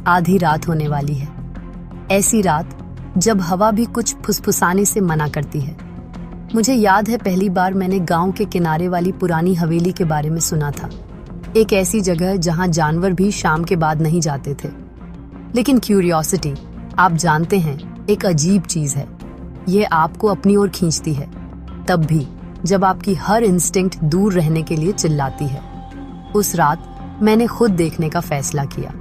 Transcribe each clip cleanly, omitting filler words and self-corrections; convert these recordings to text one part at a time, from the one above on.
आधी रात होने वाली है। ऐसी रात जब हवा भी कुछ फुसफुसाने से मना करती है। मुझे याद है पहली बार मैंने गांव के किनारे वाली पुरानी हवेली के बारे में सुना था। एक ऐसी जगह जहां जानवर भी शाम के बाद नहीं जाते थे। लेकिन क्यूरियोसिटी, आप जानते हैं, एक अजीब चीज है। ये आपको अपनी ओर खींचती है, तब भी जब आपकी हर इंस्टिंक्ट दूर रहने के लिए चिल्लाती है। उस रात मैंने खुद देखने का फैसला किया।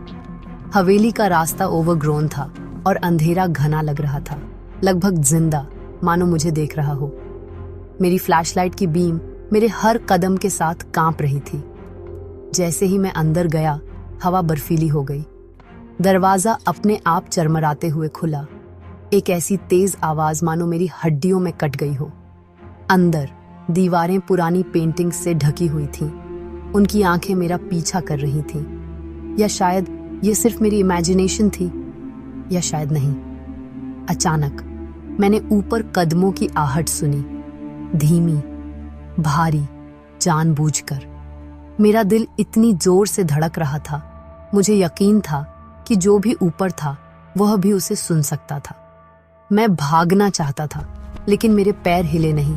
हवेली का रास्ता ओवरग्रोन था और अंधेरा घना लग रहा था, लगभग जिंदा, मानो मुझे देख रहा हो। मेरी फ्लैशलाइट की बीम मेरे हर कदम के साथ कांप रही थी। जैसे ही मैं अंदर गया, हवा बर्फीली हो गई। दरवाजा अपने आप चरमराते हुए खुला। एक ऐसी तेज आवाज मानो मेरी हड्डियों में कट गई हो। अंदर दीवारें पुरानी पेंटिंग से ढकी हुई थीं। उनकी आंखें मेरा पीछा कर रही थीं। या शायद ये सिर्फ मेरी इमेजिनेशन थी, या शायद नहीं। अचानक मैंने ऊपर कदमों की आहट सुनी, धीमी, भारी, जानबूझकर। मेरा दिल इतनी जोर से धड़क रहा था, मुझे यकीन था कि जो भी ऊपर था वह भी उसे सुन सकता था। मैं भागना चाहता था, लेकिन मेरे पैर हिले नहीं।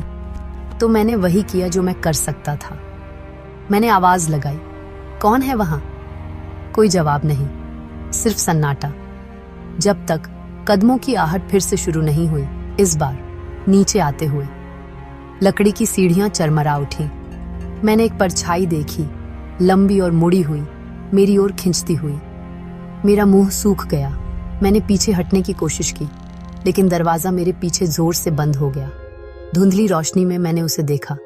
तो मैंने वही किया जो मैं कर सकता था। मैंने आवाज लगाई, कौन है वहां? कोई जवाब नहीं, सिर्फ सन्नाटा। जब तक कदमों की आहट फिर से शुरू नहीं हुई, इस बार नीचे आते हुए। लकड़ी की सीढ़ियां चरमरा उठी। मैंने एक परछाई देखी, लंबी और मुड़ी हुई, मेरी ओर खिंचती हुई। मेरा मुंह सूख गया। मैंने पीछे हटने की कोशिश की, लेकिन दरवाजा मेरे पीछे जोर से बंद हो गया। धुंधली रोशनी में मैंने उसे देखा।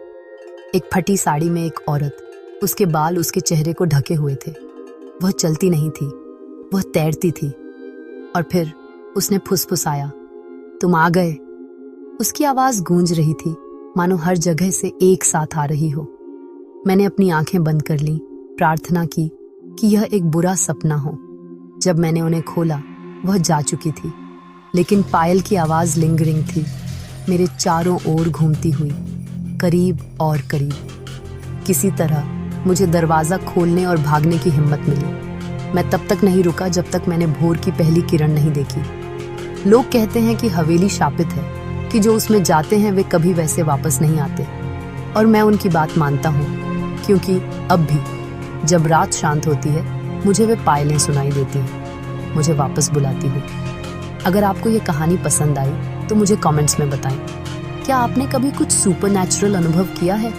एक फटी साड़ी में एक औरत, उसके बाल उसके चेहरे को ढके हुए थे। वह चलती नहीं थी, वह तैरती थी। और फिर उसने फुसफुसाया, तुम आ गए। उसकी आवाज गूंज रही थी, मानो हर जगह से एक साथ आ रही हो। मैंने अपनी आंखें बंद कर ली, प्रार्थना की कि यह एक बुरा सपना हो। जब मैंने उन्हें खोला, वह जा चुकी थी, लेकिन पायल की आवाज लिंगरिंग थी, मेरे चारों ओर घूमती हुई, करीब और करीब। किसी तरह मुझे दरवाजा खोलने और भागने की हिम्मत मिली। मैं तब तक नहीं रुका जब तक मैंने भोर की पहली किरण नहीं देखी। लोग कहते हैं कि हवेली शापित है, कि जो उसमें जाते हैं वे कभी वैसे वापस नहीं आते। और मैं उनकी बात मानता हूँ, क्योंकि अब भी जब रात शांत होती है, मुझे वे पायलें सुनाई देती हैं, मुझे वापस बुलाती हुई। अगर आपको ये कहानी पसंद आई तो मुझे कमेंट्स में बताएं। क्या आपने कभी कुछ सुपरनैचुरल अनुभव किया है?